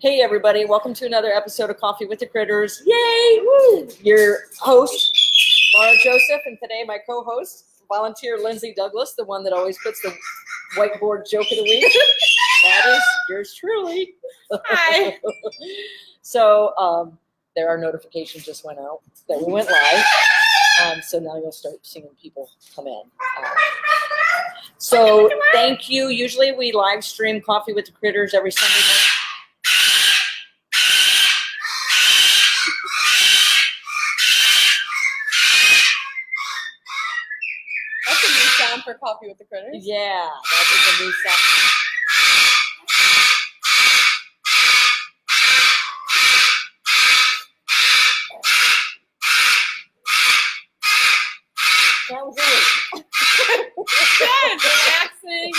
Hey everybody, welcome to another episode of Coffee with the Critters. Yay! Woo! Your host, Laura Joseph, and today my co-host, volunteer Lindsay Douglas, the one that always puts the whiteboard joke of the week. That is yours truly. Hi. So there are notifications just went out that we went live. So now you'll start seeing people come in. So thank you. Usually we live stream Coffee with the Critters every Sunday night. That's a new sound for Coffee with the Critters. Yeah, that is a new sound. That was it. Good, relaxing.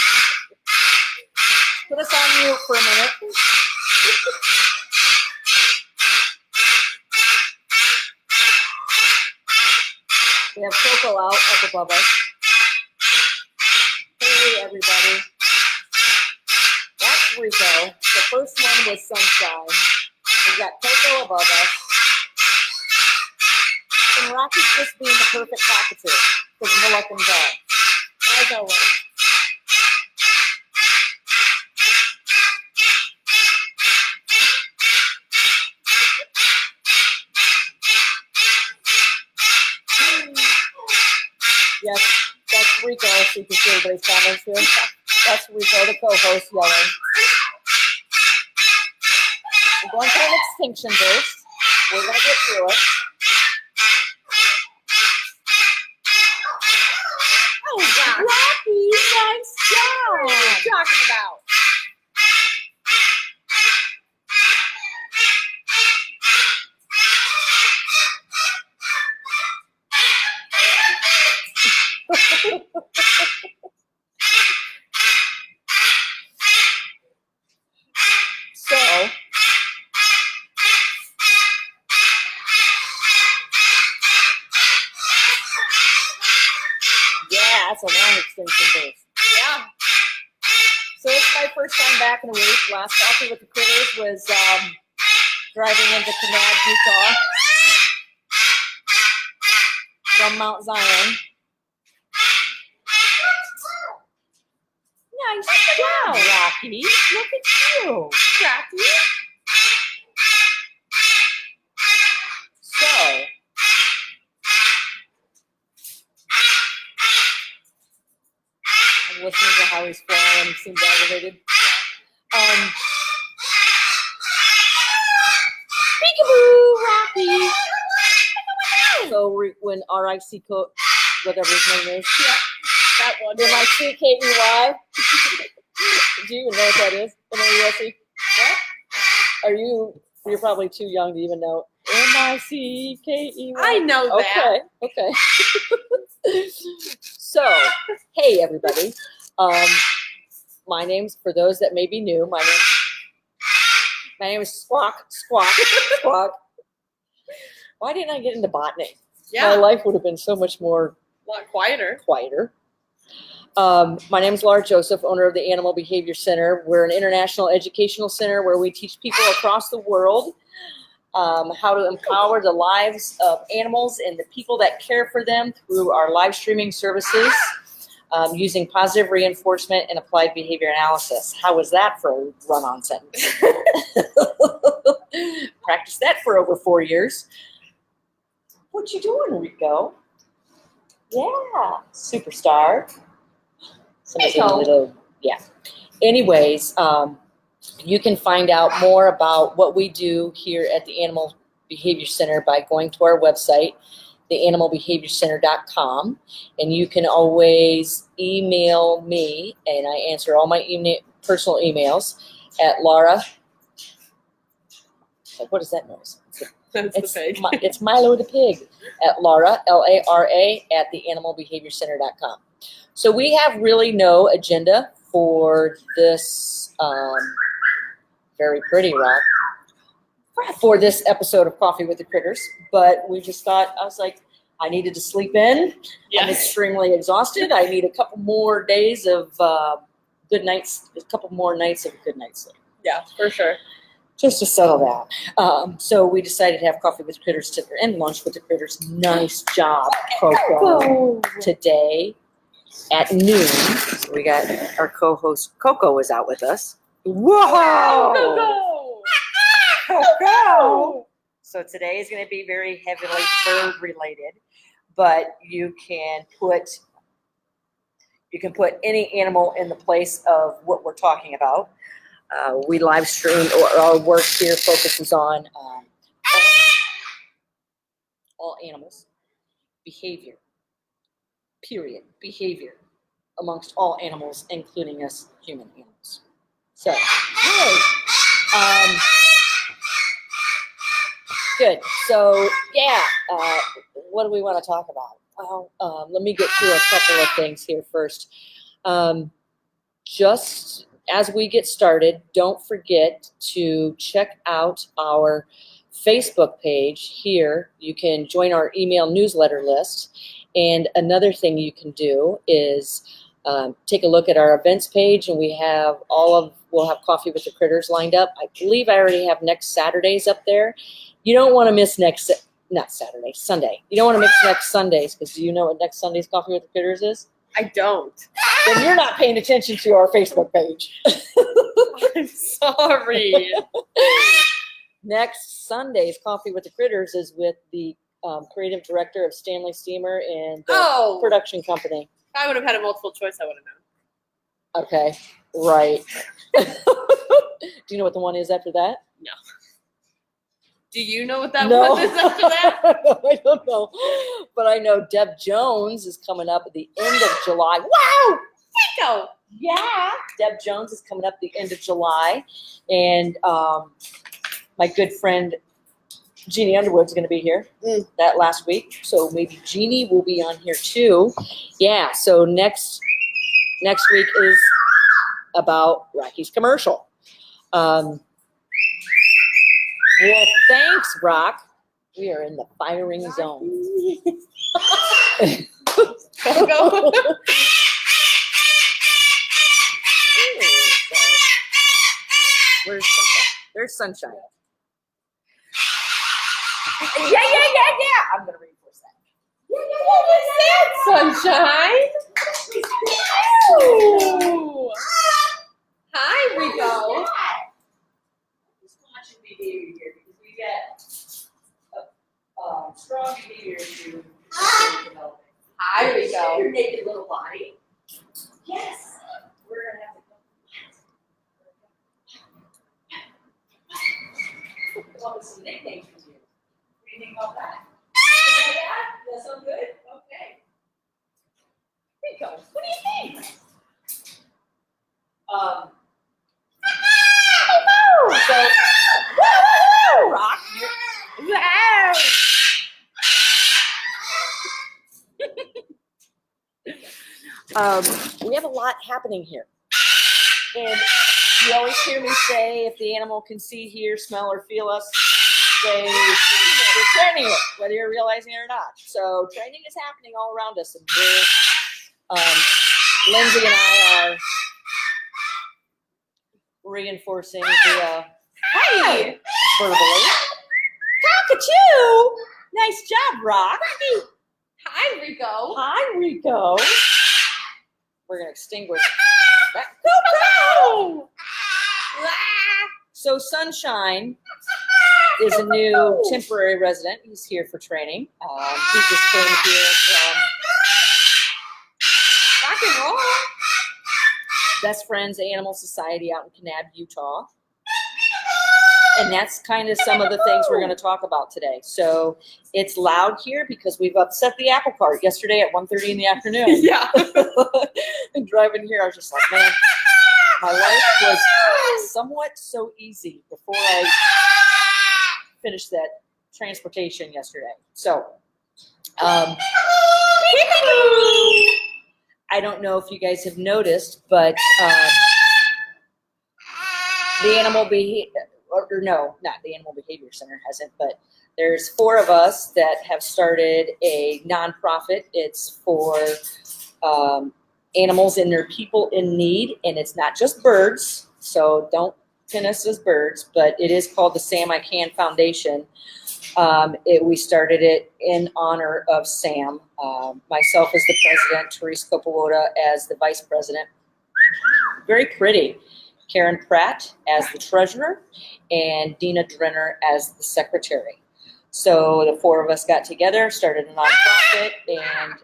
Put us on mute for a minute. We have Coco out up above us. Hey, everybody. That's Rico. The first one was Sunshine. We got Coco above us. And Rocky's just being the perfect cockatoo. Because no let them go. As always. Yes, that's Rico, so you can see everybody's comments here. That's Rico, the co-host, yelling. We're going through an extinction burst. We're going to get through it. Oh, gosh. Rocky, nice job. What are you talking about? So, yeah, that's a long extinction burst. Yeah. So it's my first time back in a week. Last Coffee with the Critters was driving into Kanab, Utah from Mount Zion. Nice job, Rocky. Look at you. Rocky. So, I'm listening to how he's flying. He seems aggravated. Peekaboo, Rocky. So when RIC code, whatever his name is, That one. MICKEY. Do you even know what that is? MICKEY? What? You're probably too young to even know. MICKEY. I know that. Okay. So, hey everybody. My name's, for those that may be new, my name is Squawk. Why didn't I get into botany? Yeah. My life would have been so much more A lot quieter. My name is Laura Joseph, owner of the Animal Behavior Center. We're an international educational center where we teach people across the world how to empower the lives of animals and the people that care for them through our live streaming services using positive reinforcement and applied behavior analysis. How was that for a run-on sentence? Practiced that for over 4 years. What you doing, Rico? Yeah, superstar. Yeah. Anyways, you can find out more about what we do here at the Animal Behavior Center by going to our website, theanimalbehaviorcenter.com, and you can always email me, and I answer all my personal emails at Laura. What is that noise? That's the pig. It's Milo the pig at Laura, Lara, at theanimalbehaviorcenter.com. So we have really no agenda for this very pretty rock for this episode of Coffee with the Critters, but we just thought, I was like, I needed to sleep in. Yes. I'm extremely exhausted. I need a couple more days of good nights, a couple more nights of a good night's sleep. Yeah, for sure. Just to settle that. So we decided to have coffee with the critters and lunch with the critters. Nice job, Coco. Today at noon, so we got our co-host Coco was out with us. Whoa! Coco! So today is going to be very heavily bird related, but you can put any animal in the place of what we're talking about. We live stream, or our work here focuses on all animals, behavior, period, behavior amongst all animals, including us human animals. So, good. So, yeah, what do we want to talk about? Well, let me get through a couple of things here first. Just as we get started, don't forget to check out our Facebook page here. You can join our email newsletter list. And another thing you can do is take a look at our events page, and we'll have Coffee with the Critters lined up. I believe I already have next Saturdays up there. You don't want to miss Sunday. You don't want to miss next Sundays, because do you know what next Sunday's Coffee with the Critters is? I don't. Then you're not paying attention to our Facebook page. I'm sorry. Next Sunday's Coffee with the Critters is with the creative director of Stanley Steamer and the production company. If I would have had a multiple choice, I would have known. Okay, right. Do you know what the one is after that? No. Do you know what that one is after that? I don't know. But I know Deb Jones is coming up at the end of July. Wow! Rico! Yeah. Deb Jones is coming up at the end of July. And my good friend Jeannie Underwood's going to be here that last week. So maybe Jeannie will be on here too. Yeah, so next week is about Rocky's commercial. Well, thanks, Rock. We are in the firing zone. Go. Where's Sunshine? There's Sunshine. Yeah. I'm going to reinforce that. What was that, Sunshine? Ooh. Hi, Rico. Just watching behavior here, because we get strong behavior to developing. Hi, Rico. Your naked little body. Yes. We're going to have to come with some nicknames for you. What do you think about that? Yeah? That sound good? Okay. Rico, what do you think? So, Rock, we have a lot happening here. And you always hear me say, if the animal can see, hear, smell, or feel us, they're training it, whether you're realizing it or not. So training is happening all around us. And Lindsay and I are reinforcing the Hi. verbally. Cockatoo! Nice job, Rock. Hi, Rico. Hi, Rico. We're going to extinguish that. Go. So Sunshine is a new temporary resident. He's here for training. He just came here from Rock and roll. Best Friends Animal Society out in Kanab, Utah. And that's kind of some of the things we're going to talk about today. So it's loud here because we've upset the apple cart yesterday at 1:30 in the afternoon. Yeah. And driving here, I was just like, man, my life was somewhat so easy before I finished that transportation yesterday. So, I don't know if you guys have noticed, but the Animal Behavior, not the Animal Behavior Center hasn't, but there's 4 of us that have started a nonprofit. It's for animals and their people in need, and it's not just birds. So don't tennis as birds, but it is called the Sam I Can Foundation. We started it in honor of Sam. Myself as the president, Therese Coppola as the vice president. Very pretty. Karen Pratt as the treasurer, and Dina Drenner as the secretary. So the four of us got together, started a nonprofit, and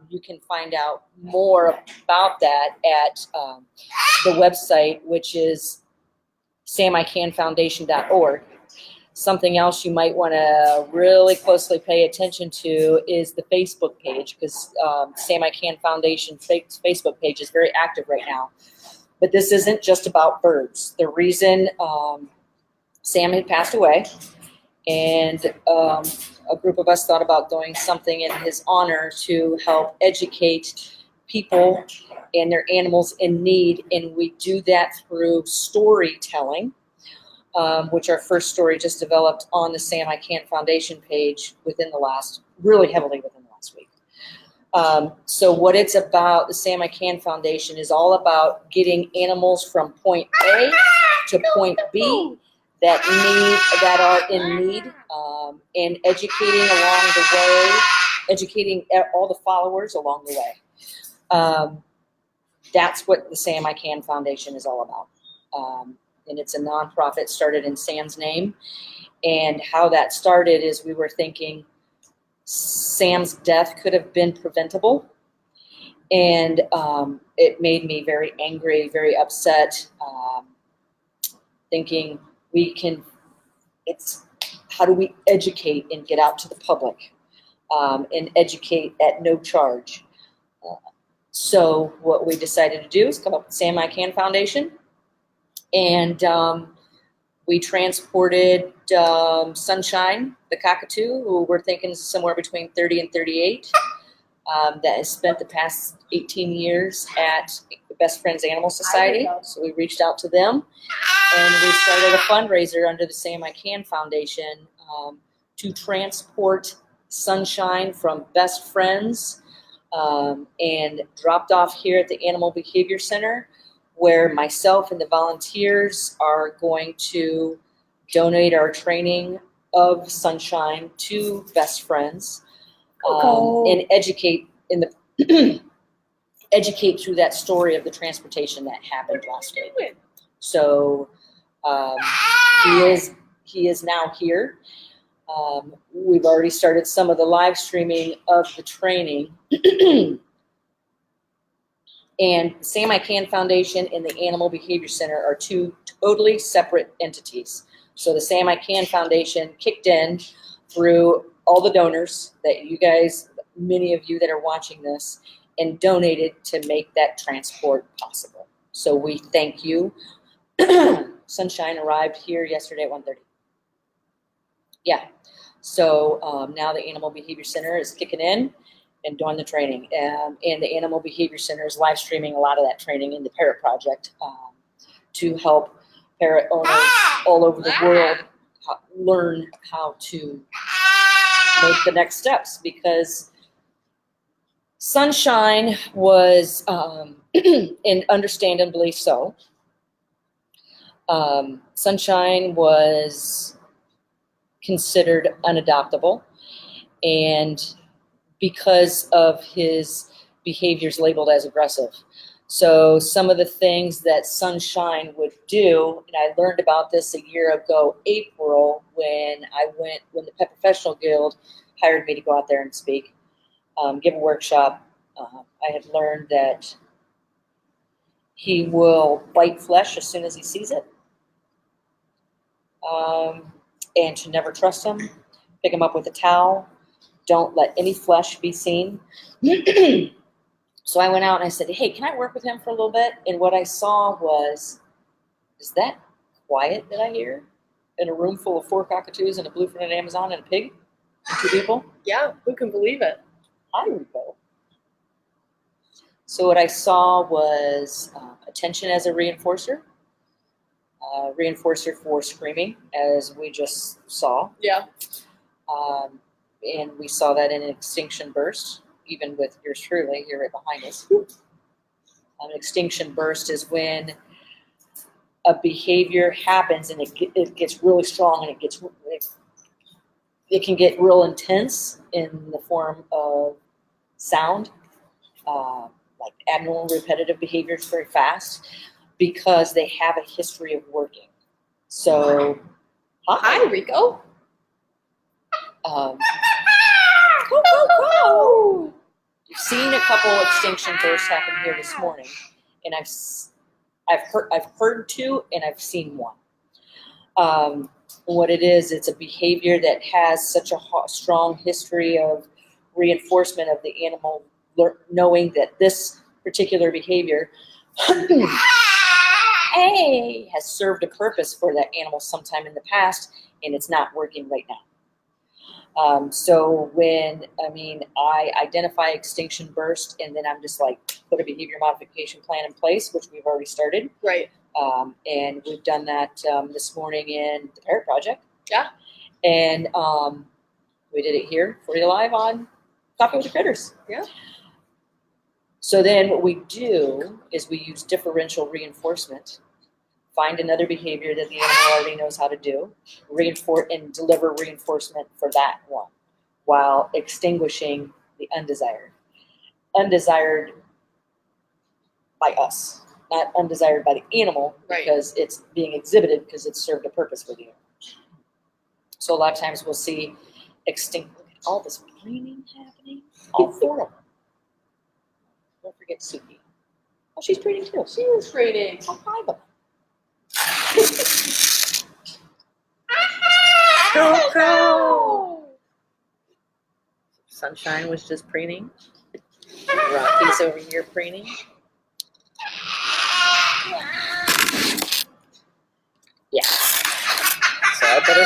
you can find out more about that at the website, which is samicanfoundation.org. Something else you might want to really closely pay attention to is the Facebook page, because Sam I Can Foundation Facebook page is very active right now. But this isn't just about birds. The reason Sam had passed away, and a group of us thought about doing something in his honor to help educate people and their animals in need, and we do that through storytelling, which our first story just developed on the Sam I Can Foundation page really heavily within the last week. So what it's about, the Sam I Can Foundation is all about getting animals from point A to point B that are in need, and educating along the way, educating all the followers along the way. That's what the Sam I Can Foundation is all about. And it's a nonprofit started in Sam's name. And how that started is we were thinking Sam's death could have been preventable. And it made me very angry, very upset, thinking how do we educate and get out to the public, and educate at no charge. So what we decided to do is come up with Sam I Can Foundation, and we transported Sunshine, the cockatoo, who we're thinking is somewhere between 30 and 38, that has spent the past 18 years at the Best Friends Animal Society. So we reached out to them, and we started a fundraiser under the Sam I Can Foundation to transport Sunshine from Best Friends and dropped off here at the Animal Behavior Center, where myself and the volunteers are going to donate our training of Sunshine to Best Friends, and educate educate through that story of the transportation that happened last week. So he is now here. We've already started some of the live streaming of the training. And Sam I Can Foundation and the Animal Behavior Center are two totally separate entities. So the Sam I Can Foundation kicked in through all the donors that you guys, many of you that are watching this, and donated to make that transport possible. So we thank you. Sunshine arrived here yesterday at 1:30. Yeah. So now the Animal Behavior Center is kicking in and doing the training. And the Animal Behavior Center is live streaming a lot of that training in the Parrot Project to help parrot owners all over the world learn how to make the next steps, because Sunshine was, and understandably so, Sunshine was considered unadoptable, and because of his behaviors labeled as aggressive. So some of the things that Sunshine would do, and I learned about this a year ago, April, when the Pet Professional Guild hired me to go out there and speak, give a workshop. I had learned that he will bite flesh as soon as he sees it, and to never trust him. Pick him up with a towel. Don't let any flesh be seen. So I went out and I said, hey, can I work with him for a little bit? And what I saw was, is that quiet that I hear in a room full of 4 cockatoos and a blue-fronted Amazon and a pig and 2 people? Yeah, who can believe it? Hi, Rico. So what I saw was attention as a reinforcer. Reinforcer for screaming, as we just saw. Yeah. And we saw that in an extinction burst, even with yours truly here right behind us. An extinction burst is when a behavior happens and it gets really strong and it can get real intense in the form of sound, like abnormal repetitive behaviors very fast, because they have a history of working. So, Hi, Rico. Go, go, go! You've seen a couple extinction bursts happen here this morning, and I've heard two, and I've seen one. What it is, it's a behavior that has such a strong history of reinforcement of the animal knowing that this particular behavior has served a purpose for that animal sometime in the past, and it's not working right now. So when I identify extinction burst, and then I'm just like put a behavior modification plan in place, which we've already started. Right. And we've done that this morning in the Parrot Project. Yeah. And we did it here for you live on Coffee with the Critters. Yeah. So then what we do is we use differential reinforcement. Find another behavior that the animal already knows how to do, reinforce and deliver reinforcement for that one, while extinguishing the undesired. Undesired by us, not undesired by the animal, because it's being exhibited because it's served a purpose for the animal. So a lot of times we'll see all this preening happening, all four of them. Don't forget Suki. Oh, she's preening too. She is preening. All five of them. Go. Sunshine was just preening. Rocky's over here preening. Yeah. So I better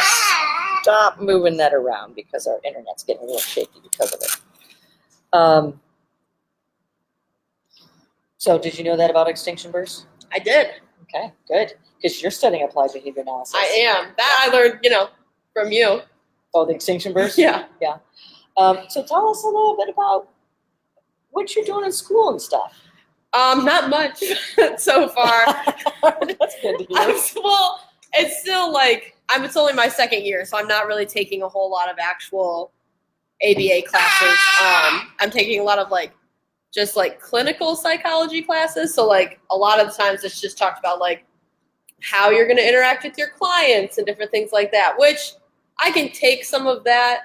stop moving that around because our internet's getting a little shaky because of it. So did you know that about extinction bursts? I did. Okay, good. Because you're studying applied behavior analysis. I am. That I learned, from you. Oh, the extinction burst? Yeah. Yeah. So tell us a little bit about what you're doing in school and stuff. Not much so far. That's good to hear. Well, it's still it's only my second year, so I'm not really taking a whole lot of actual ABA classes. I'm taking a lot of just clinical psychology classes. So a lot of the times it's just talked about how you're going to interact with your clients and different things like that, which I can take some of that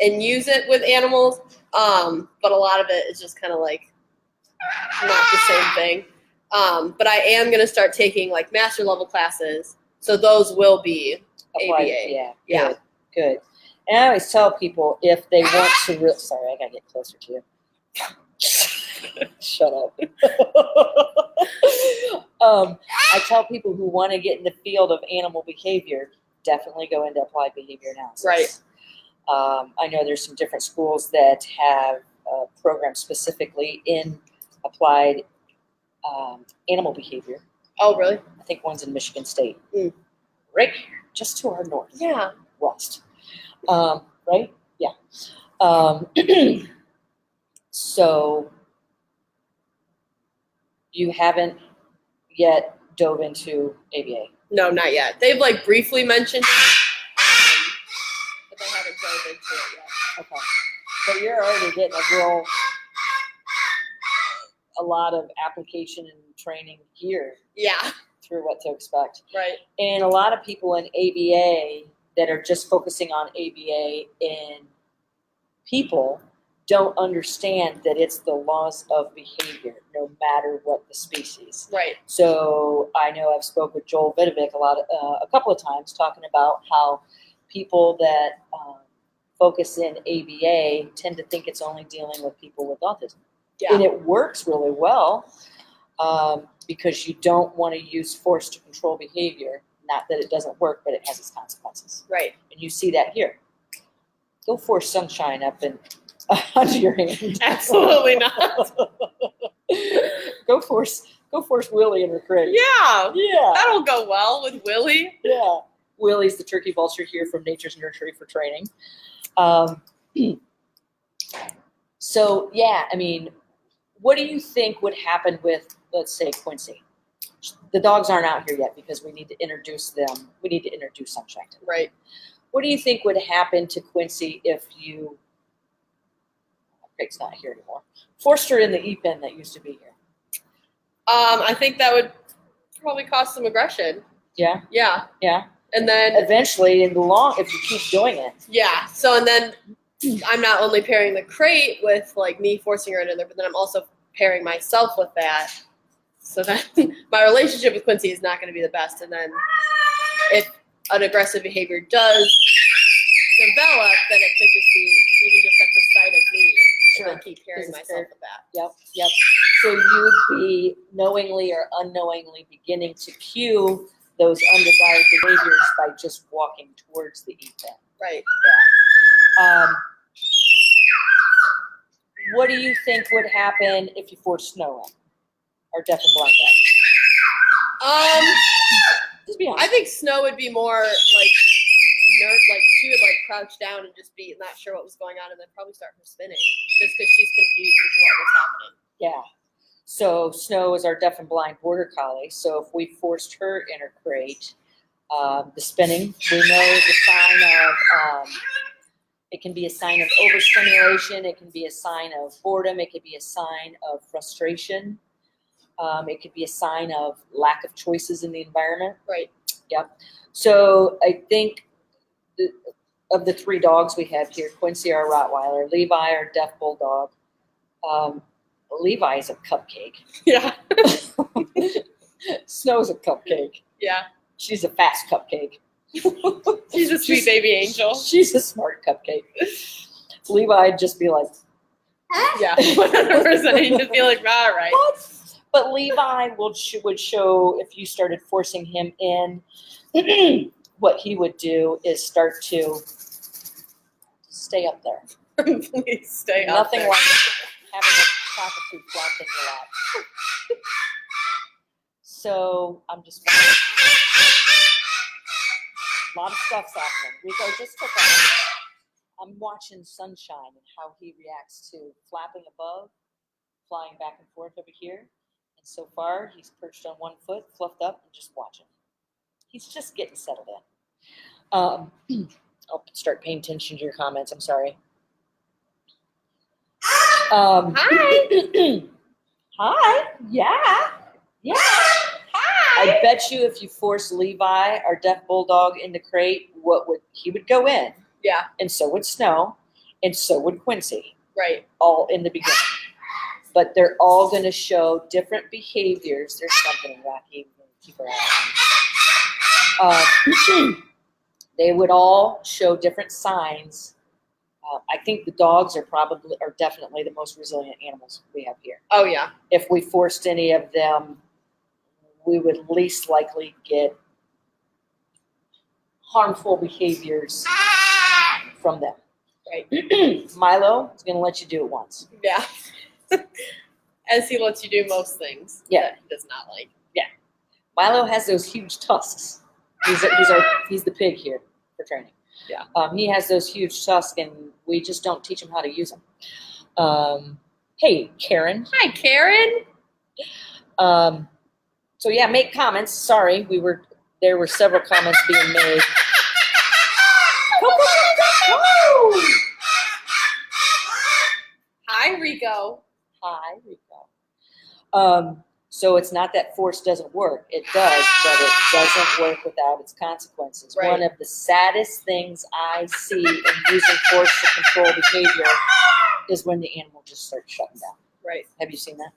and use it with animals. But a lot of it is just kind of not the same thing. But I am going to start taking master level classes. So those will be Applied, ABA. Yeah. Good. And I always tell people if they want to sorry, I got to get closer to you. Shut up. I tell people who want to get in the field of animal behavior, definitely go into applied behavior analysis. Right. I know there's some different schools that have programs specifically in applied animal behavior. Oh, really? I think one's in Michigan State. Mm. Right here, just to our north. Yeah. West. Right? Yeah. So you haven't yet dove into ABA? No, not yet. They've briefly mentioned it, but they haven't dove into it yet. Okay. So you're already getting a lot of application and training here Yeah. through what to expect. Right. And a lot of people in ABA that are just focusing on ABA in people don't understand that it's the laws of behavior, no matter what the species. Right. So I know I've spoke with Joel Vidovic a couple of times, talking about how people that focus in ABA tend to think it's only dealing with people with autism. Yeah. And it works really well because you don't want to use force to control behavior. Not that it doesn't work, but it has its consequences. Right. And you see that here. Go force Sunshine up and under your hand. Absolutely not. Go force Willie in her crate. Yeah. Yeah. That'll go well with Willie. Yeah. Willie's the turkey vulture here from Nature's Nursery for training. So yeah, what do you think would happen with, let's say, Quincy? The dogs aren't out here yet because we need to introduce them. We need to introduce Sunshine to them. Right. What do you think would happen to Quincy if you, Craig's not here anymore, forced her in the e-pen that used to be here? I think that would probably cause some aggression. Yeah? Yeah. Yeah. And then Eventually, in the long, if you keep doing it. yeah. So and then I'm not only pairing the crate with like me forcing her in there, but then I'm also pairing myself with that. So that my relationship with Quincy is not going to be the best. And then if an aggressive behavior does develop, then it could just be even just at the sight of me. Sure. And I keep pairing myself with that. Yep, yep. So you'd be knowingly or unknowingly beginning to cue those undesired behaviors by just walking towards the e-pen. Right. Yeah. What do you think would happen if you forced Snow in? Or deaf and blind guy? Just be honest. I think Snow would be more like she would like crouch down and just be not sure what was going on, and then probably start her spinning just because she's confused with what was happening. Yeah. So Snow is our deaf and blind border collie. So if we forced her in her crate, the spinning, we know the sign of. It can be a sign of overstimulation. It can be a sign of boredom. It could be a sign of frustration. It could be a sign of lack of choices in the environment. Right. Yep. So I think of the three dogs we have here, Quincy, our Rottweiler, Levi, our deaf bulldog. Levi is a cupcake. Yeah. Snow's a cupcake. Yeah. She's a fast cupcake. She's a sweet baby angel. She's a smart cupcake. Levi'd just be like, yeah, 100%. He'd just be like, all right. What? But Levi would show, if you started forcing him in, what he would do is start to stay up there. Please stay up Nothing there. like having a cockapoo flop in your lap. So I'm just wondering. A lot of stuff's happening. Rico just took off. I'm watching Sunshine and how he reacts to flapping above, flying back and forth over here. And so far, he's perched on one foot, fluffed up, and just watching. He's just getting settled in. I'll start paying attention to your comments. I'm sorry. Hi. Hi. Yeah. Yeah. I bet you if you force Levi, our deaf bulldog, in the crate, he would go in. Yeah. And so would Snow, and so would Quincy. Right. All in the beginning. But they're all going to show different behaviors. There's something wacky. Keep her out. They would all show different signs. I think the dogs are definitely the most resilient animals we have here. Oh, yeah. If we forced any of them, we would least likely get harmful behaviors from them. Right. Milo is going to let you do it once. Yeah. As he lets you do most things. Yeah. That he does not like. Yeah. Milo has those huge tusks. He's the pig here for training. Yeah. He has those huge tusks, and we just don't teach him how to use them. Hey, Karen. Hi, Karen. So yeah, make comments. Sorry, there were several comments being made. Hi, Rico. Hi, Rico. So it's not that force doesn't work. It does, but it doesn't work without its consequences. Right. One of the saddest things I see in using force to control behavior is when the animal just starts shutting down. Right. Have you seen that?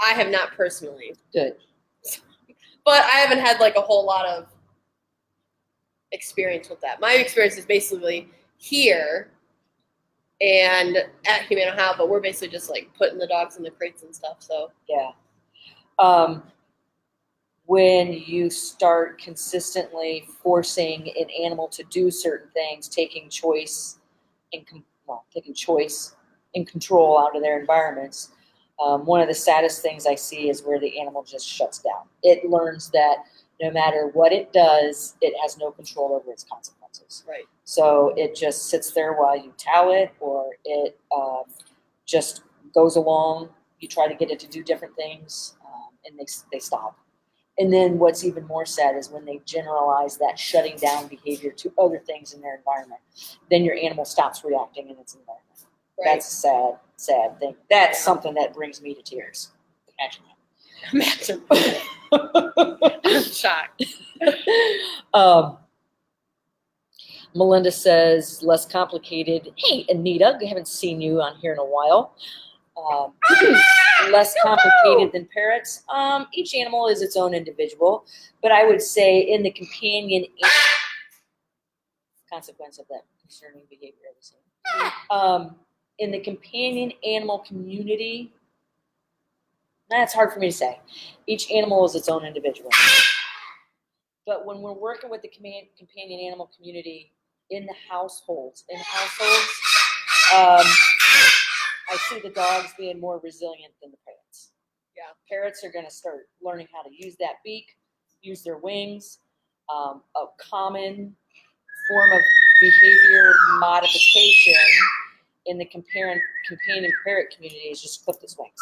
I have not personally. Good. But I haven't had like a whole lot of experience with that. My experience is basically here and at Humane Ohio, but we're basically just like putting the dogs in the crates and stuff. So Yeah. When you start consistently forcing an animal to do certain things, taking choice and control out of their environments, one of the saddest things I see is where the animal just shuts down. It learns that no matter what it does, it has no control over its consequences. right. So it just sits there while you towel it, or it just goes along. You try to get it to do different things, and they stop. And then what's even more sad is when they generalize that shutting down behavior to other things in their environment. Then your animal stops reacting in its environment. Right. That's a sad, sad thing. That's something that brings me to tears. Actually. I'm shocked. Melinda says, less complicated. Hey, Anita, I haven't seen you on here in a while. Less complicated than parrots. Each animal is its own individual, but I would say in the companion consequence of that concerning behavior I was saying. In the companion animal community, that's hard for me to say. Each animal is its own individual. But when we're working with the companion animal community in the households, I see the dogs being more resilient than the parrots. Yeah. Parrots are going to start learning how to use that beak, use their wings. A common form of behavior modification in the companion parrot community is just clip his wings.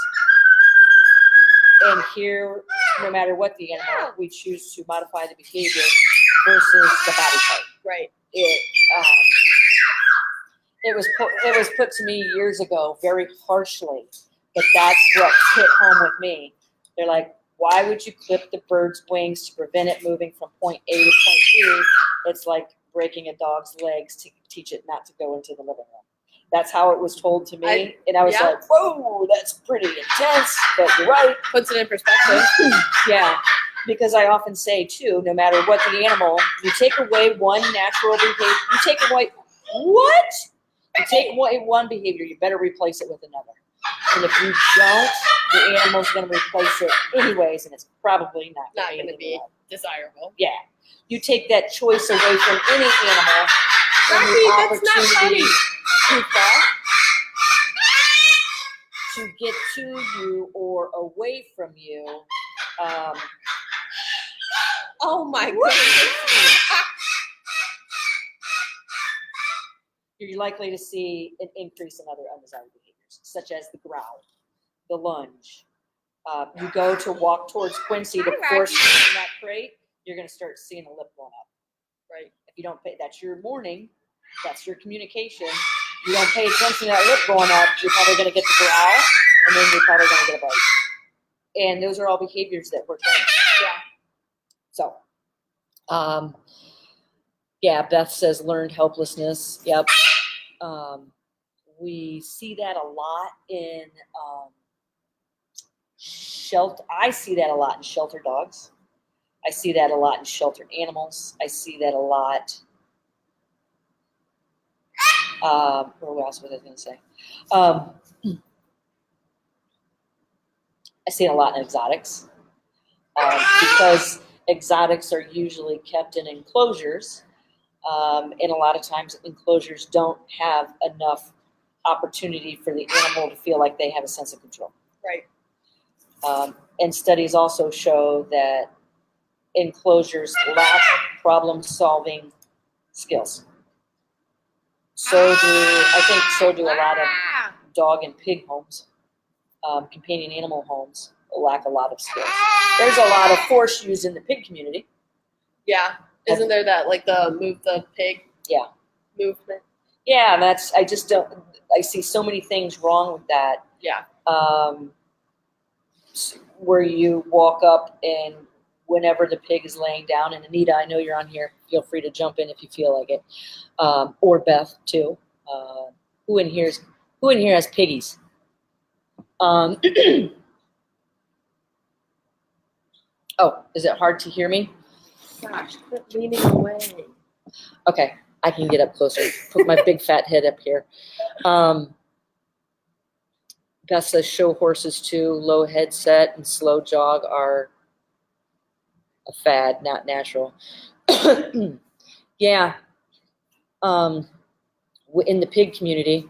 And here, no matter what the animal, we choose to modify the behavior versus the body type. Right. It was put to me years ago very harshly, but that's what hit home with me. They're like, why would you clip the bird's wings to prevent it moving from point A to point B? It's like breaking a dog's legs to teach it not to go into the living room. That's how it was told to me. And I was like, whoa, that's pretty intense, but you're right. Puts it in perspective. Yeah, because I often say, too, no matter what the animal, you take away one natural behavior, you take away one behavior, you better replace it with another. And if you don't, the animal's going to replace it anyways, and it's probably not going to be desirable. Yeah. You take that choice away from any animal. Rocky, that's not funny. To get to you or away from you. Oh my goodness. You're likely to see an increase in other undesired behaviors, such as the growl, the lunge. You go to walk towards Quincy to force him in that crate, you're going to start seeing a lip going up. Right? If you don't pay, that's your warning. That's your communication. You don't pay attention to that lip going up, you're probably going to get the growl, and then you're probably going to get a bite. And those are all behaviors that we're training. Yeah. So, yeah, Beth says learned helplessness. Yep. We see that a lot in shelter. I see that a lot in shelter dogs. I see that a lot in sheltered animals. I see that a lot. What else was I going to say? I see it a lot in exotics because exotics are usually kept in enclosures, and a lot of times enclosures don't have enough opportunity for the animal to feel like they have a sense of control. Right. And studies also show that enclosures lack problem-solving skills. So do a lot of dog and pig homes, companion animal homes lack a lot of skills. There's a lot of force used in the pig community. Yeah. Isn't there that, like, the move the pig movement? Yeah, I see so many things wrong with that. Yeah. Where you walk up and whenever the pig is laying down, and Anita, I know you're on here, feel free to jump in if you feel like it. Or Beth too. Who in here has piggies? Oh, is it hard to hear me? Gosh, quit leaning away. Okay, I can get up closer. Put my big fat head up here. Beth says show horses too. Low headset and slow jog are a fad, not natural. Yeah. In the pig community,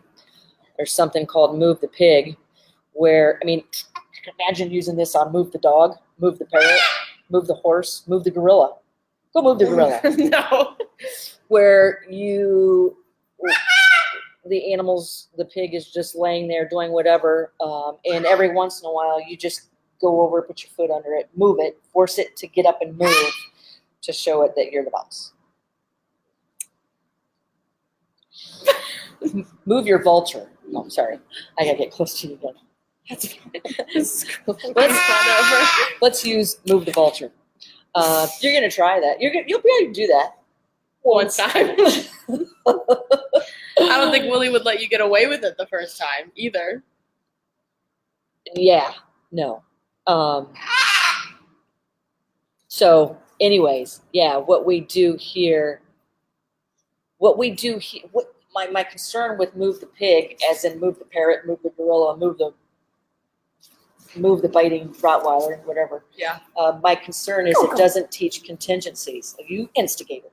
there's something called Move the Pig, where, I mean, imagine using this on Move the Dog, Move the Parrot, Move the Horse, Move the Gorilla. Go move the gorilla. No. Where the pig is just laying there doing whatever, and every once in a while you just go over, put your foot under it, move it, force it to get up and move to show it that you're the boss. Move your vulture. Oh, sorry. I gotta get close to you again. Let's use move the vulture. You're gonna try that. You'll be able to do that one time. I don't think Willie would let you get away with it the first time either. Yeah. No. So, anyways, yeah. What we do here. What my concern with move the pig, as in move the parrot, move the gorilla, move the biting Rottweiler, whatever. Yeah. My concern is it doesn't teach contingencies. You instigator.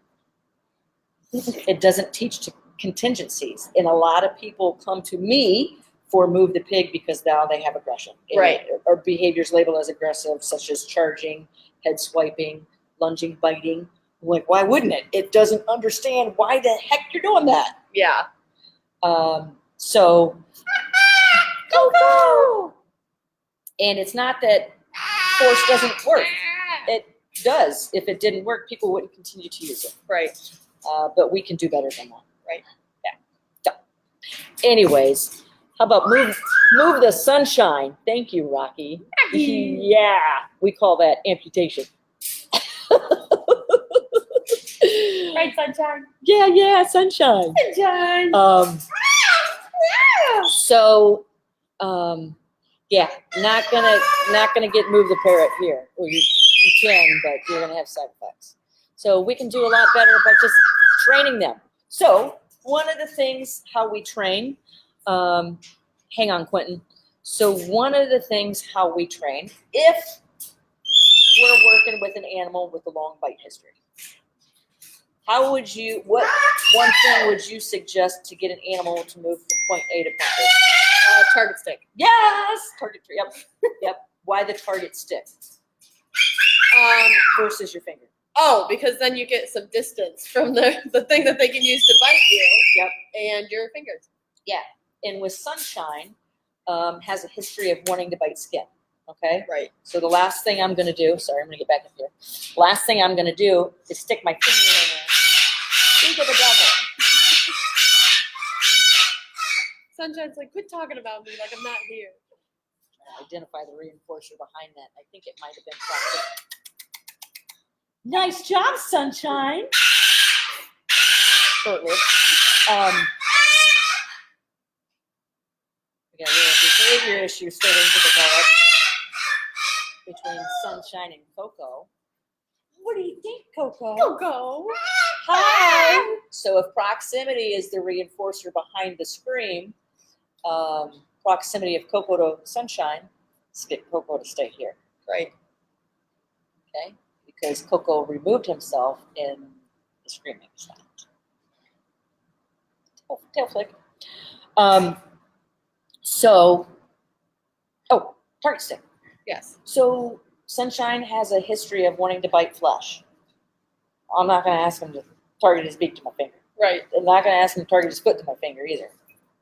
It doesn't teach contingencies, and a lot of people come to me for move the pig because now they have aggression, right? Or behaviors labeled as aggressive, such as charging, head swiping, lunging, biting. Like, why wouldn't it? It doesn't understand why the heck you're doing that. Yeah. So, go. And it's not that force doesn't work. It does. If it didn't work, people wouldn't continue to use it. Right. But we can do better than that. Right. Yeah. So, anyways, how about move the sunshine? Thank you, Rocky. Yeah. We call that amputation. Right, sunshine. Yeah, sunshine. Sunshine. So, yeah, not gonna get move the parrot here. Well, you can, but you're gonna have side effects. So we can do a lot better by just training them. So one of the things how we train, hang on, Quentin. So one of the things how we train, if we're working with an animal with a long bite history, what one thing would you suggest to get an animal to move from point A to point B? Target stick. Yes, target. Yep. Why the target stick? Versus your finger. Oh, because then you get some distance from the thing that they can use to bite you. Yep. And your fingers. Yeah. And with Sunshine, has a history of wanting to bite skin. Okay. Right. So the last thing I'm going to do, sorry, I'm going to get back up here. Last thing I'm going to do is stick my finger in there. Think of the devil. Sunshine's like, quit talking about me like I'm not here. Identify the reinforcer behind that. I think it might have been proximity. Nice job, Sunshine. Short-lived. We got a little behavior issue starting to develop between Sunshine and Coco. What do you think, Coco? Coco. Hi. So if proximity is the reinforcer behind the scream, proximity of Coco to Sunshine, let's get Coco to stay here. Right. Okay. Because Coco removed himself in the screaming sound. Tail flick. Target stick. Yes. So Sunshine has a history of wanting to bite flesh. I'm not going to ask him to target his beak to my finger. Right. I'm not going to ask him to target his foot to my finger either.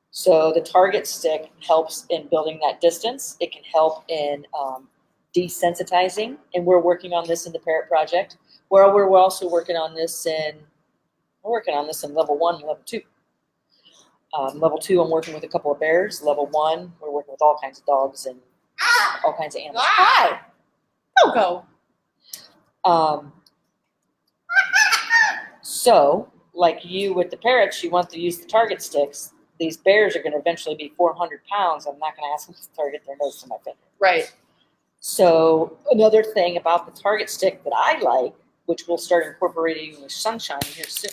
So the target stick helps in building that distance. It can help in desensitizing, and we're working on this in the Parrot Project. Where we're also working on this in level 1 and level 2. Level 2, I'm working with a couple of bears. Level 1, we're working with all kinds of dogs and all kinds of animals. Hi, Coco. So, like you with the parrots, you want to use the target sticks. These bears are going to eventually be 400 pounds. I'm not going to ask them to target their nose to my finger. Right. So another thing about the target stick that I like, which we'll start incorporating with Sunshine here soon.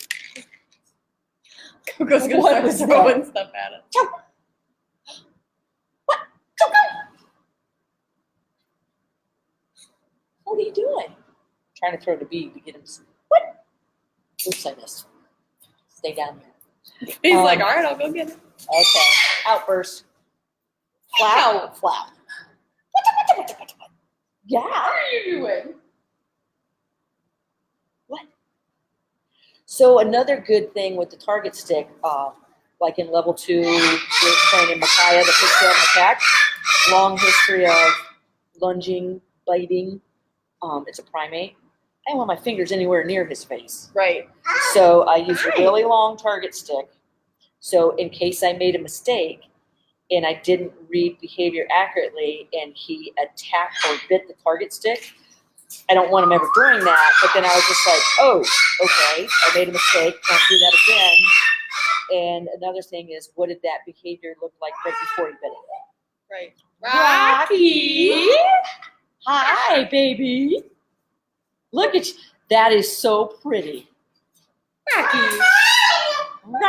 Coco's going to start throwing stuff at it. What? Coco! What are you doing? I'm trying to throw the bee to get him. What? Oops, I missed. Stay down there. He's like, all right, I'll go get it. Okay. Outburst. Flap. Flap. Yeah. What are you doing? What? So another good thing with the target stick, like in level 2, we're training Micaiah, the pigtail macaque. Long history of lunging, biting. It's a primate. I don't want my fingers anywhere near his face. Right. So I use a really long target stick. So in case I made a mistake and I didn't read behavior accurately and he attacked or bit the target stick, I don't want him ever doing that. But then I was just like, oh, okay, I made a mistake. Don't do that again. And another thing is, what did that behavior look like right before he bit it? Right. Rocky! Hi, baby. Look at you. That is so pretty. Rocky. Rock.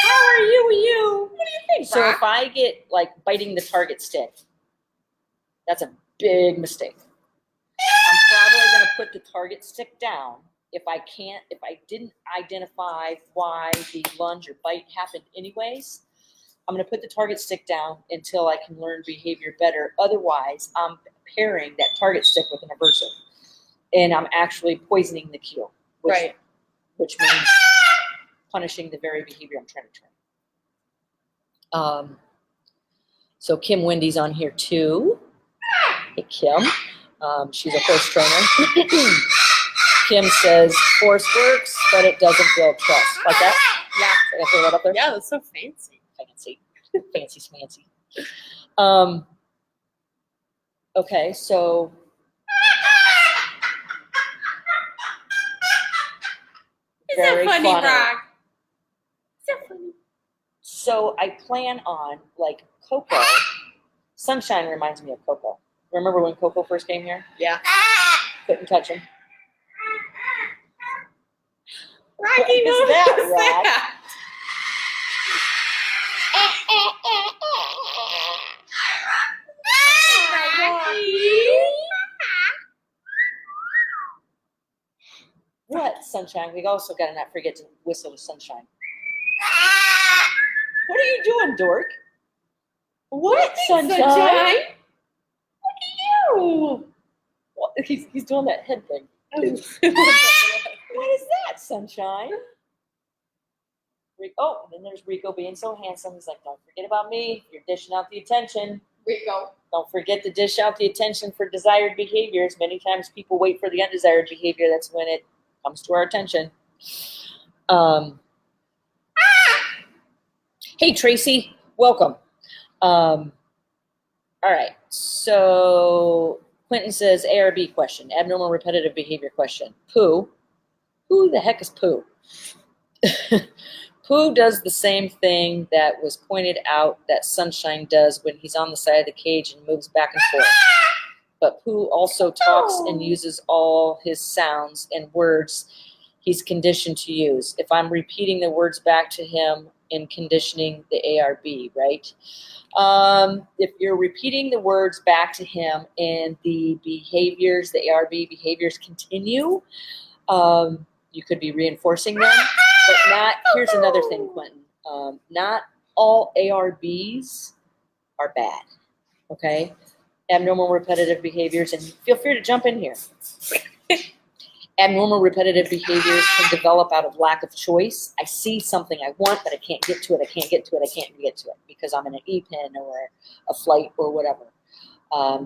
How are you? What do you think, So Rock? if I get like biting the target stick, that's a big mistake. I'm probably going to put the target stick down. If I didn't identify why the lunge or bite happened anyways, I'm going to put the target stick down until I can learn behavior better. Otherwise, I'm pairing that target stick with an aversive. And I'm actually poisoning the cue, which means punishing the very behavior I'm trying to train. So Kim Wendy's on here too. Hey, Kim. She's a horse trainer. Kim says, force works, but it doesn't build trust. Like that? Yeah. I can throw that up there? Yeah, that's so fancy. Fancy. Fancy. Okay, so Is that funny, Rock? Is that funny? So I plan on, like, Coco. Sunshine reminds me of Coco. Remember when Coco first came here? Yeah. Couldn't touch him. Rocky, What is what that, is Rock? that? What, Sunshine? We also got to not forget to whistle to Sunshine. What are you doing, dork? What, Sunshine? Sunshine? Look at you. Well, he's doing that head thing. What is that, Sunshine? Oh, and then there's Rico being so handsome. He's like, don't forget about me. You're dishing out the attention. Rico. Don't forget to dish out the attention for desired behaviors. Many times people wait for the undesired behavior. That's when it comes to our attention. Hey, Tracy. Welcome. All right. So Quentin says ARB question, abnormal repetitive behavior question. Pooh. Who the heck is Pooh? Pooh does the same thing that was pointed out that Sunshine does when he's on the side of the cage and moves back and forth. But Pooh also talks and uses all his sounds and words he's conditioned to use. If I'm repeating the words back to him in conditioning the ARB, right? If you're repeating the words back to him and the behaviors, the ARB behaviors continue, you could be reinforcing them, but not, here's another thing, Quentin. Not all ARBs are bad, okay? Abnormal repetitive behaviors, and feel free to jump in here. Abnormal repetitive behaviors can develop out of lack of choice. I see something I want, but I can't get to it. I can't get to it because I'm in an E-pen or a flight or whatever.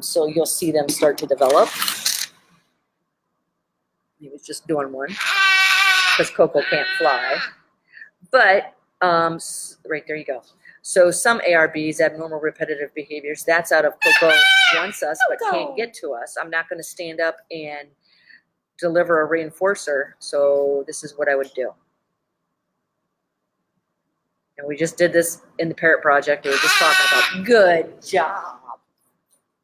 So you'll see them start to develop. He was just doing one because Coco can't fly. But right there you go. So some ARBs, abnormal repetitive behaviors, that's out of Coco wants us but can't get to us. I'm not going to stand up and deliver a reinforcer, so this is what I would do. And we just did this in the parrot project. We were just talking about. Good job.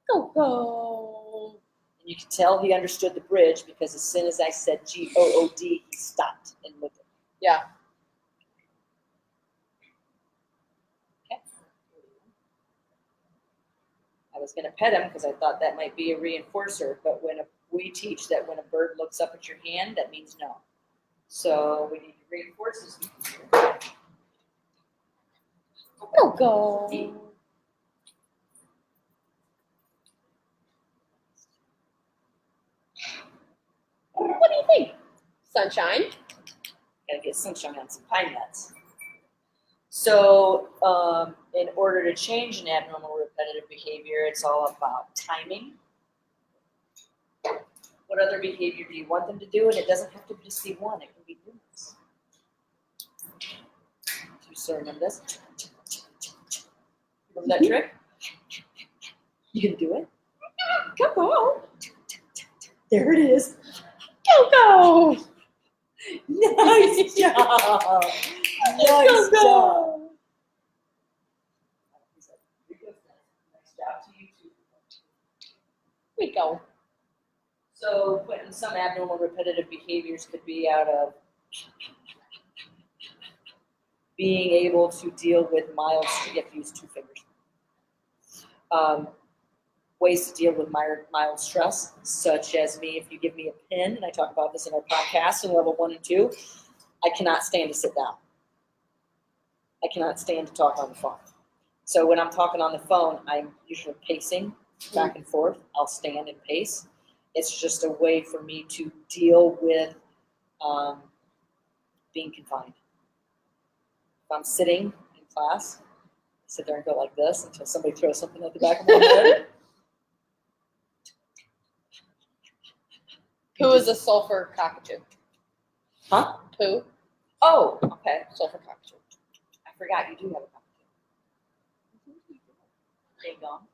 Go. And you can tell he understood the bridge because as soon as I said G-O-O-D, he stopped and looked at me. Yeah. Okay. I was going to pet him because I thought that might be a reinforcer, but we teach that when a bird looks up at your hand, that means no. So we need to reinforce this behavior. Go. What do you think? Sunshine. Gotta get Sunshine on some pine nuts. So in order to change an abnormal repetitive behavior, it's all about timing. What other behavior do you want them to do? And it doesn't have to just be one, it can be numerous. Do you still remember this? Remember that trick? You can do it. Go. There it is. Go. Nice job. Nice job. Nice job to you too. We go. So putting some abnormal repetitive behaviors could be out of being able to deal with mild, you have to use 2 fingers. Ways to deal with mild stress, such as me, if you give me a pen, and I talk about this in our podcast in level 1 and 2, I cannot stand to sit down. I cannot stand to talk on the phone. So when I'm talking on the phone, I'm usually pacing back and forth. I'll stand and pace. It's just a way for me to deal with being confined. If I'm sitting in class, I sit there and go like this until somebody throws something at the back of my head. Poo is a sulfur cockatoo. Huh? Poo, Oh, okay. sulfur cockatoo. I forgot you do have a cockatoo. Ding dong.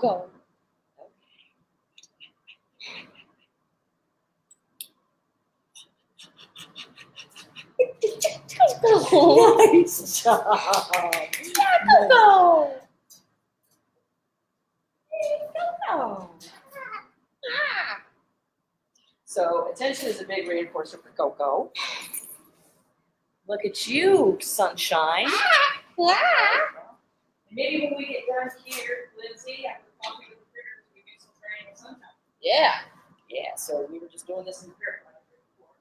Go. Nice job. Go. Go. So attention is a big reinforcer for Coco. Look at you, Sunshine. Maybe when we get done here, Lindsay, after coffee with the critters, we do some training with Sunshine. Yeah. Yeah, so we were just doing this in the parrot project before.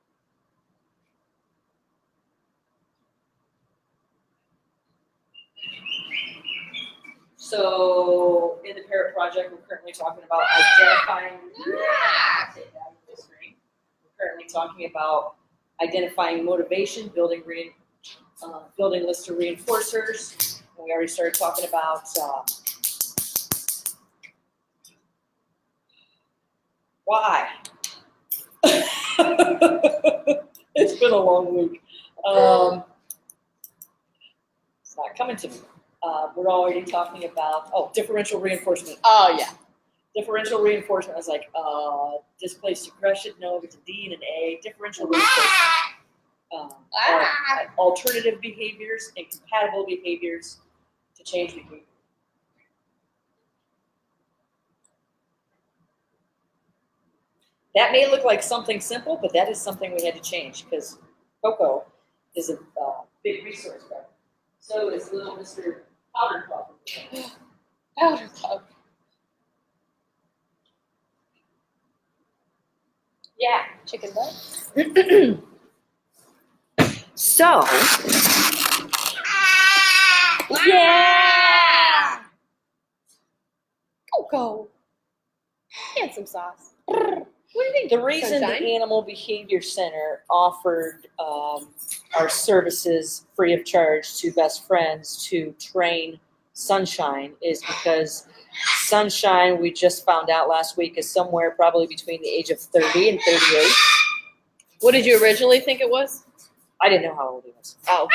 So in the parrot project, we're currently talking about identifying. Take that out of the screen. We're currently talking about identifying motivation, building lists of reinforcers. And we already started talking about why. It's been a long week. It's not coming to me. We're already talking about, differential reinforcement. Oh yeah. Differential reinforcement is like, displaced aggression, no, it's a D and an A. Differential reinforcement. Alternative behaviors and compatible behaviors to change behavior. That may look like something simple, but that is something we had to change because Coco is a big resource guard. So is little Mr. Powder Puff. Powder puff. Yeah. Chicken butt. So, yeah. Go. And some sauce. What do you think? The reason Sunshine? the Animal Behavior Center offered our services free of charge to best friends to train Sunshine is because Sunshine, we just found out last week, is somewhere probably between the age of 30 and 38. What did you originally think it was? I didn't know how old he was. Oh,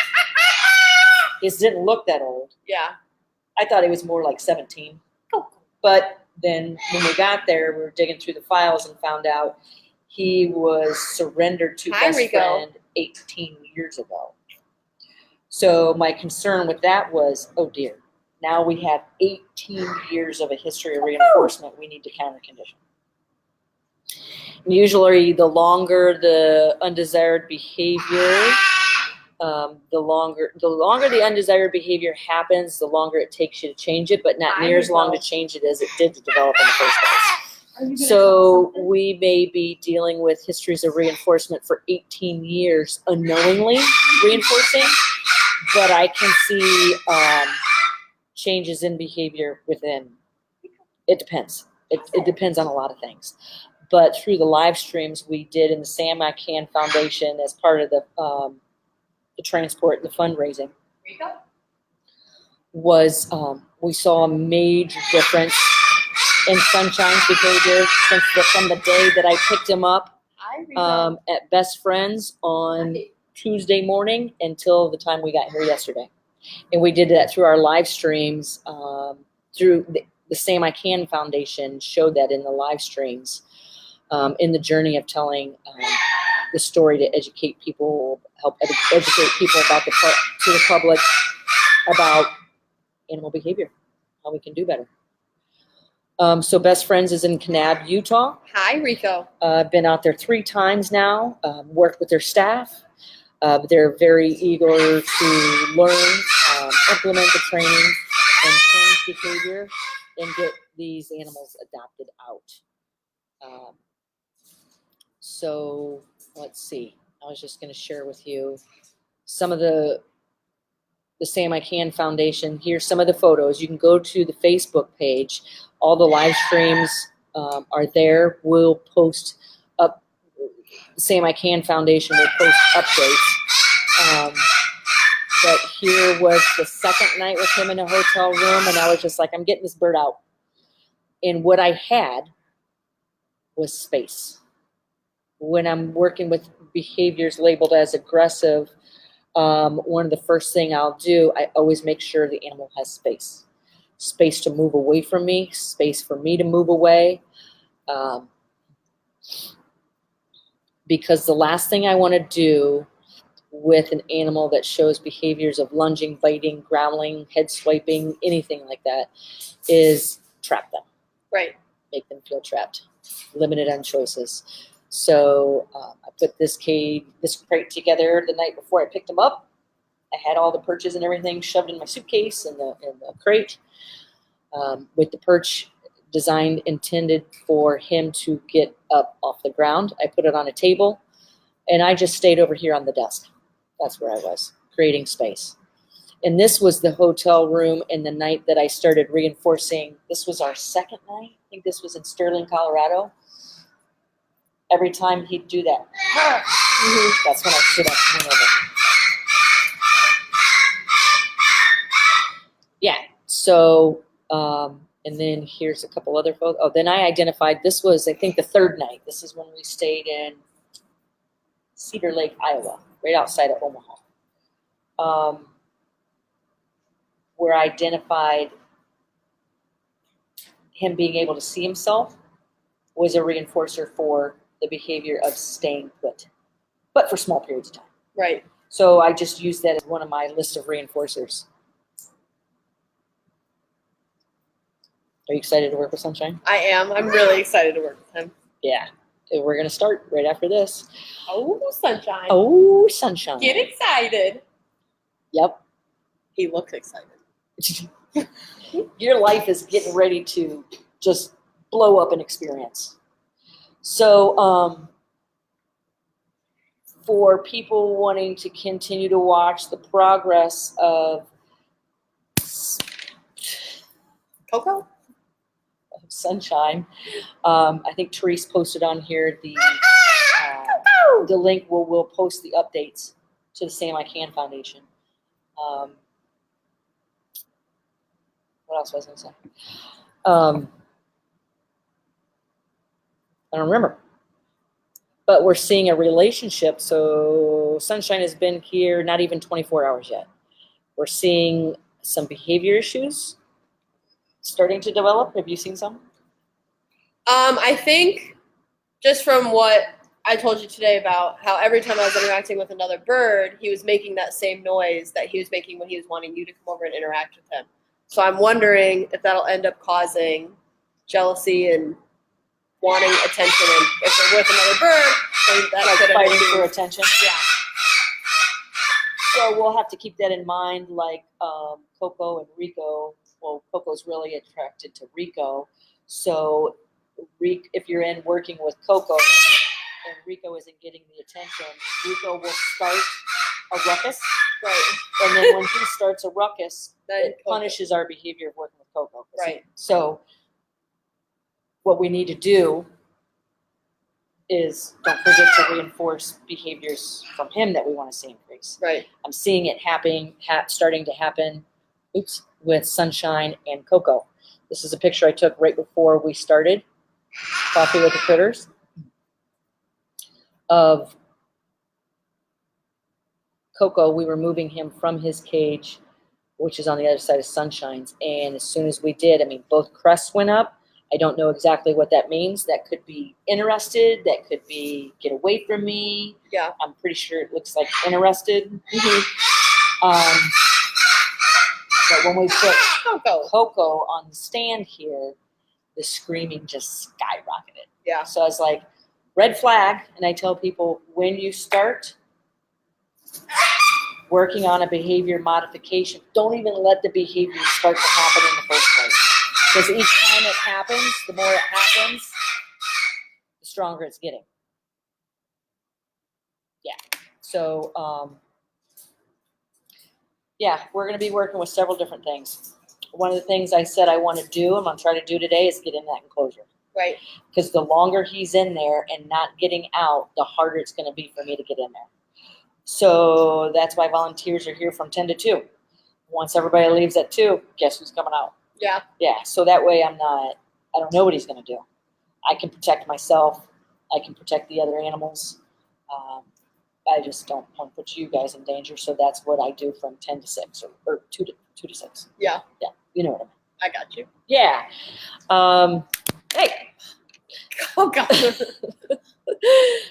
He just didn't look that old. yeah. I thought he was more like 17. But then when we got there, we were digging through the files and found out he was surrendered to Hi, best Rico. friend 18 years ago. So my concern with that was, oh dear, now we have 18 years of a history of reinforcement we need to counter condition. Usually the longer the undesired behavior, the longer the undesired behavior happens, the longer it takes you to change it, but not near as long to change it as it did to develop in the first place. So we may be dealing with histories of reinforcement for 18 years unknowingly reinforcing, but I can see changes in behavior within. It depends. It depends on a lot of things. But through the live streams we did in the Sam I Can Foundation as part of the the transport and the fundraising, Rico? was we saw a major difference in Sunshine's behavior from the day that I picked him up Hi, Rico. at Best Friends on Tuesday morning until the time we got here yesterday. And we did that through our live streams, through the Same I Can Foundation showed that in the live streams, in the journey of telling the story to educate people, help educate people about to the public about animal behavior, how we can do better. So Best Friends is in Kanab, Utah. Hi, Rico. I've been out there 3 times now, worked with their staff. They're very eager to learn, implement the training, and change behavior and get these animals adopted out. So let's see. I was just going to share with you some of the Same I Can Foundation. Here's some of the photos. You can go to the Facebook page. All the live streams are there. We'll post up. The Same I Can Foundation will post updates. But here was the second night with him in a hotel room, and I was just like, I'm getting this bird out. And what I had was space. When I'm working with behaviors labeled as aggressive, one of the first thing I'll do, I always make sure the animal has space. Space to move away from me, space for me to move away. Because the last thing I want to do with an animal that shows behaviors of lunging, biting, growling, head swiping, anything like that, is trap them. Right. Make them feel trapped, limited on choices. So I put this crate together the night before I picked him up. I had all the perches and everything shoved in my suitcase in the crate, with the perch designed, intended for him to get up off the ground. I put it on a table, and I just stayed over here on the desk. That's where I was, creating space. And this was the hotel room in the night that I started reinforcing. This was our second night. I think this was in Sterling, Colorado. Every time he'd do that, that's when I stood up and went over. Yeah, so, and then here's a couple other photos. Oh, then I identified, this was, I think, the third night. This is when we stayed in Cedar Lake, Iowa, right outside of Omaha, where I identified him being able to see himself was a reinforcer for the behavior of staying put, but for small periods of time. Right. So I just used that as one of my list of reinforcers. Are you excited to work with Sunshine? I am. I'm really excited to work with him. Yeah. We're going to start right after this. Oh, Sunshine. Oh, Sunshine. Get excited. Yep. He looks excited. Your life is getting ready to just blow up in experience. So, for people wanting to continue to watch the progress of Coco? Sunshine, I think Therese posted on here the link. We'll post the updates to the Same I Can Foundation. What else was I going to say? I don't remember. But we're seeing a relationship. So Sunshine has been here not even 24 hours yet. We're seeing some behavior issues starting to develop. Have you seen some? I think just from what I told you today about how every time I was interacting with another bird, he was making that same noise that he was making when he was wanting you to come over and interact with him. So I'm wondering if that'll end up causing jealousy and wanting attention. And if they're with another bird, then that could Fighting for attention. Yeah. So we'll have to keep that in mind, like Coco and Rico. Well, Coco's really attracted to Rico. So if you're in working with Coco and Rico isn't getting the attention, Rico will start a ruckus. Right. And then when he starts a ruckus, Then it punishes our behavior of working with Coco. Right. So what we need to do is don't forget to reinforce behaviors from him that we want to see increase. Right. I'm seeing it starting to happen, with Sunshine and Coco. This is a picture I took right before we started Coffee with the Critters of Coco. We were moving him from his cage, which is on the other side of Sunshine's. And as soon as we did, I mean, both crests went up. I don't know exactly what that means. That could be interested. That could be get away from me. Yeah. I'm pretty sure it looks like interested. But when we put Coco on the stand here, the screaming just skyrocketed. Yeah. So I was like, red flag. And I tell people, when you start working on a behavior modification, don't even let the behavior start to happen in the first place. Because each time it happens, the more it happens, the stronger it's getting. Yeah. So, yeah, we're going to be working with several different things. One of the things I said I want to do, I'm going to try to do today, is get in that enclosure. Right. Because the longer he's in there and not getting out, the harder it's going to be for me to get in there. So that's why volunteers are here from 10 to 2. Once everybody leaves at 2, guess who's coming out? Yeah. Yeah, so that way I don't know what he's going to do. I can protect myself. I can protect the other animals. I just don't want to put you guys in danger, so that's what I do from 10 to 6 or 2 to 6. Yeah. Yeah, you know what I mean. I got you. Yeah. Hey. Oh, God.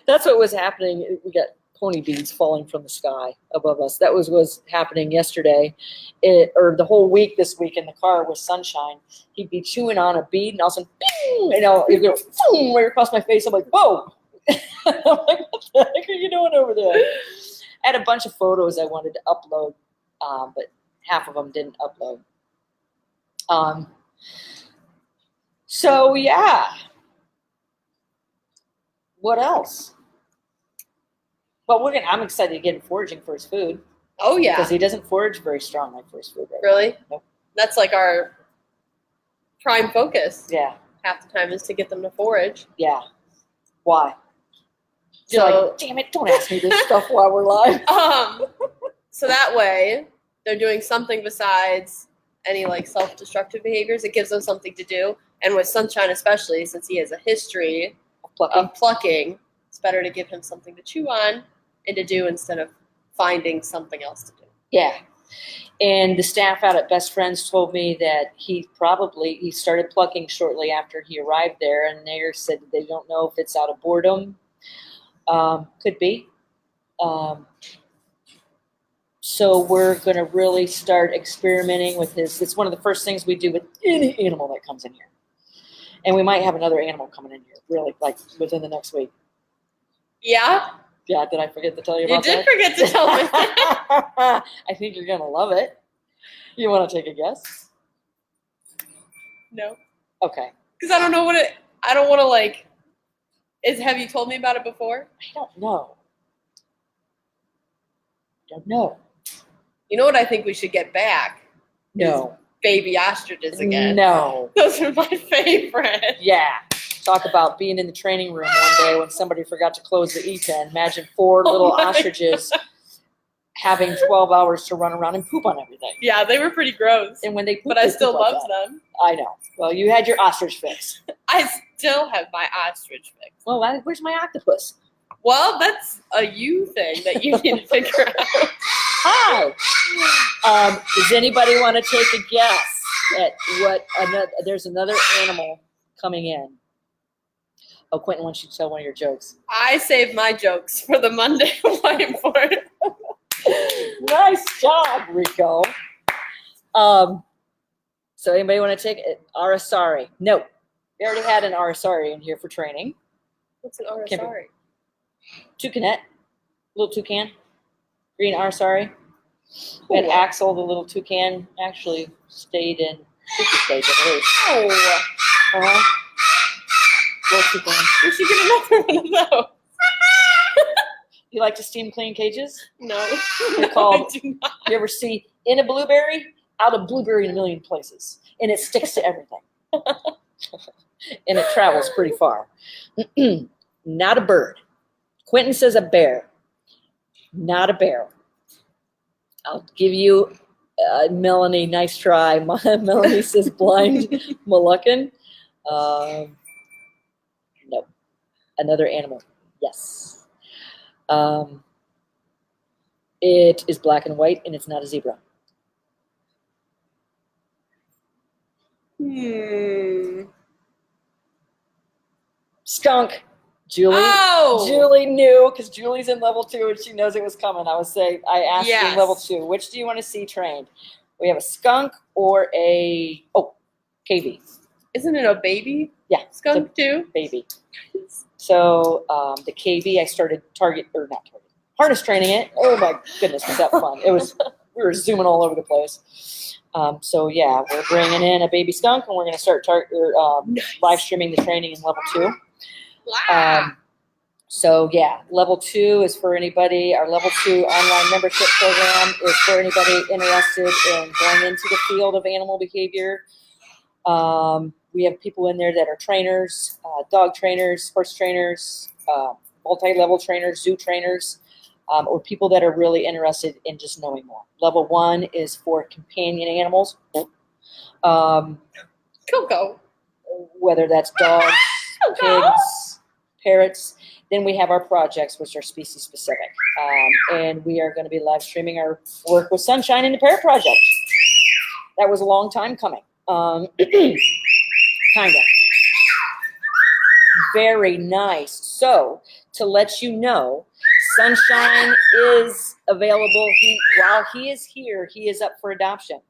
That's what was happening. We got pony beads falling from the sky above us. That was happening yesterday, or the whole week this week in the car with Sunshine. He'd be chewing on a bead, and all of a sudden, bing, it'd go boom, right across my face. I'm like, whoa. I'm like, what the heck are you doing over there? I had a bunch of photos I wanted to upload, but half of them didn't upload. So, yeah. What else? Well, I'm excited to get him foraging for his food. Oh, yeah. Because he doesn't forage very strongly for his food right Really? now. Nope. That's like our prime focus. Yeah. Half the time is to get them to forage. Yeah. Why? You're like, damn it, don't ask me this stuff while we're live. So that way they're doing something besides any like self-destructive behaviors. It gives them something to do. And with Sunshine especially, since he has a history of plucking, it's better to give him something to chew on and to do instead of finding something else to do. Yeah. And the staff out at Best Friends told me that he started plucking shortly after he arrived there, and they said they don't know if it's out of boredom. Could be. So we're going to really start experimenting with his. It's one of the first things we do with any animal that comes in here. And we might have another animal coming in here, really, like within the next week. Yeah? Yeah, did I forget to tell you about that? You did forget to tell me. I think you're going to love it. You want to take a guess? No. Okay. Because I don't know I don't want to like, have you told me about it before? I don't know. You know what I think we should get back? No. Baby ostriches again. No. Those are my favorite. Yeah. Talk about being in the training room one day when somebody forgot to close the E-pen. Imagine 4 little ostriches having 12 hours to run around and poop on everything. Yeah, they were pretty gross. And when they poop, but I still loved them. I know. Well, you had your ostrich fix. I still have my ostrich fix. Well, where's my octopus? Well, that's a you thing that you need to figure out. Hi. Does anybody want to take a guess at what there's another animal coming in? Oh, Quentin wants you to tell one of your jokes. I save my jokes for the Monday whiteboard. Nice job, Rico. So anybody want to take it? Arasari. No. We already had an Arasari in here for training. What's an Arasari? Toucanette. Little toucan. Green Arasari. We had Axel, the little toucan, actually stayed in super stage, I believe. Oh. Uh-huh. Little toucan. We should get another one of those. You like to steam clean cages? No. They're called, I do not. you ever see in a blueberry, out of blueberry in a million places. And it sticks to everything. And it travels pretty far. not a bird. Quentin says a bear, not a bear. I'll give you Melanie, nice try. Melanie says blind Moluccan. No, another animal. Yes. It is black and white, and it's not a zebra. Skunk. Julie. Oh! Julie knew because Julie's in level 2 and she knows it was coming. I asked you in level 2, which do you want to see trained? We have a skunk or a KV. Isn't it a baby? Yeah, skunk too. Baby. So the KV, I started harness training it. Oh my goodness, was that fun? We were zooming all over the place. So yeah, we're bringing in a baby skunk and we're going to start live streaming the training in level 2. Wow. So yeah, level 2 is for anybody. Our level 2 online membership program is for anybody interested in going into the field of animal behavior. We have people in there that are trainers, dog trainers, horse trainers, multi-level trainers, zoo trainers, or people that are really interested in just knowing more. Level 1 is for companion animals. Coco. Whether that's dogs, pigs, parrots. Then we have our projects, which are species specific. And we are going to be live streaming our work with Sunshine in the Parrot Project. That was a long time coming. Kind of. Very nice. So, to let you know, Sunshine is available. While he is here, he is up for adoption.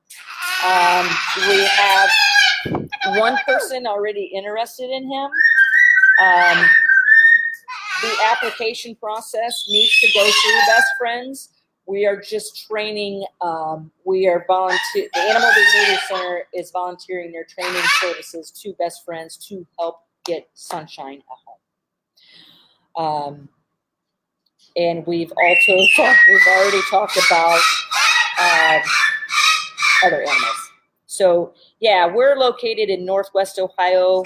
We have one person already interested in him. The application process needs to go through Best Friends. We are just training. The Animal Behavior Center is volunteering their training services to Best Friends to help get Sunshine a home. And we've already talked about other animals. So yeah, we're located in Northwest Ohio,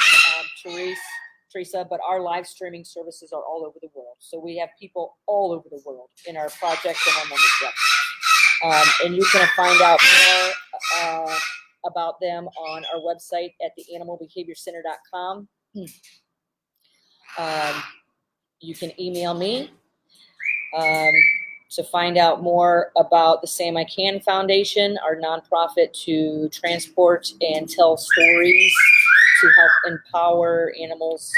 Teresa, but our live streaming services are all over the world. So we have people all over the world in our project and our membership. And you can find out more about them on our website at theanimalbehaviorcenter.com. You can email me to find out more about the Same I Can Foundation, our nonprofit to transport and tell stories to help empower animals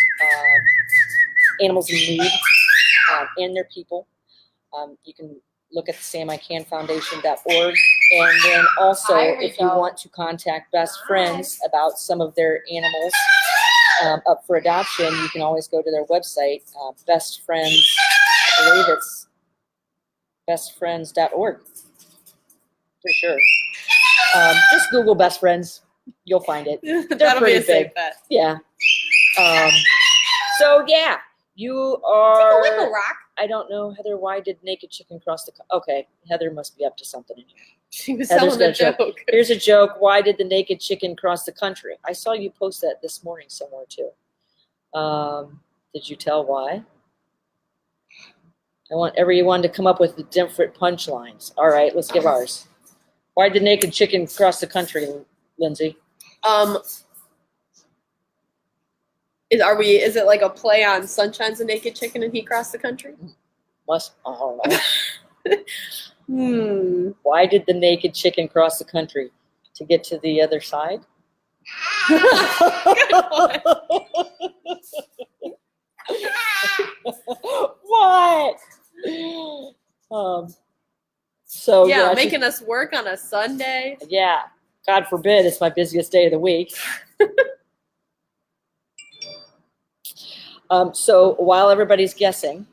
in need and their people. You can look at the sameicanfoundation.org. And then also, if you want to contact Best Friends about some of their animals up for adoption, you can always go to their website, Best Friends. I believe it's bestfriends.org. For sure. Just Google Best Friends. You'll find it. They're pretty big. Yeah. So yeah, you are. Take a little rock. I don't know, Heather. Why did naked chicken cross the? Okay, Heather must be up to something in here. She was Heather's telling a got joke. Here's a joke. Why did the naked chicken cross the country? I saw you post that this morning somewhere too. Did you tell why? I want everyone to come up with the different punchlines. All right, let's give ours. Why did the naked chicken cross the country, Lindsay? Is it like a play on Sunshine's a naked chicken and he crossed the country? Why did the naked chicken cross the country? To get to the other side? What? So yeah, making us work on a Sunday. Yeah, God forbid, it's my busiest day of the week. So while everybody's guessing,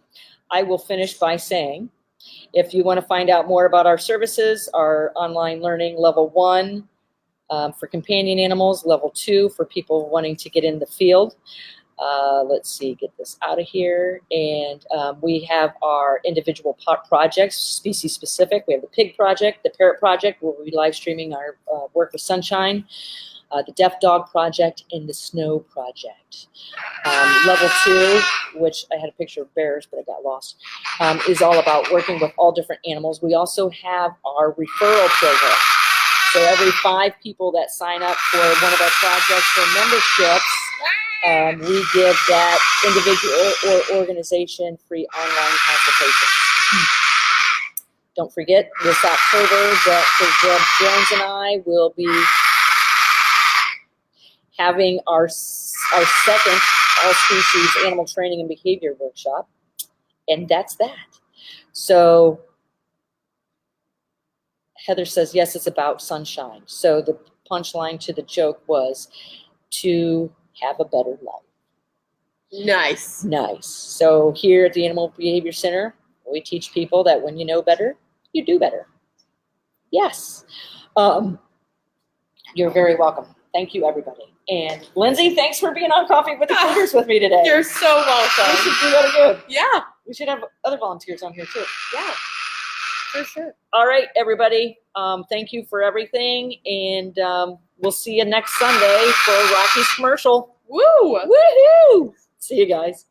I will finish by saying, if you want to find out more about our services, our online learning level 1 for companion animals, level 2 for people wanting to get in the field. Let's see, get this out of here. And we have our individual projects, species specific. We have the pig project, the parrot project, where we'll be live streaming our work with Sunshine. the Deaf Dog Project, and the Snow Project. Level 2, which I had a picture of bears, but I got lost, is all about working with all different animals. We also have our referral program. So every 5 people that sign up for one of our projects or memberships, we give that individual or organization free online consultations. Don't forget, this October, Dr. Jeb Jones and I will be having our second all-species animal training and behavior workshop, and that's that. So Heather says, yes, it's about sunshine. So the punchline to the joke was to have a better life. Nice. Nice. So here at the Animal Behavior Center, we teach people that when you know better, you do better. Yes. You're very welcome. Thank you, everybody. And Lindsay, thanks for being on Coffee with the Critters with me today. You're so welcome. We should do that again. Yeah. We should have other volunteers on here too. Yeah. For sure. All right, everybody. Thank you for everything. And we'll see you next Sunday for Rocky's commercial. Woo! Woohoo! See you guys.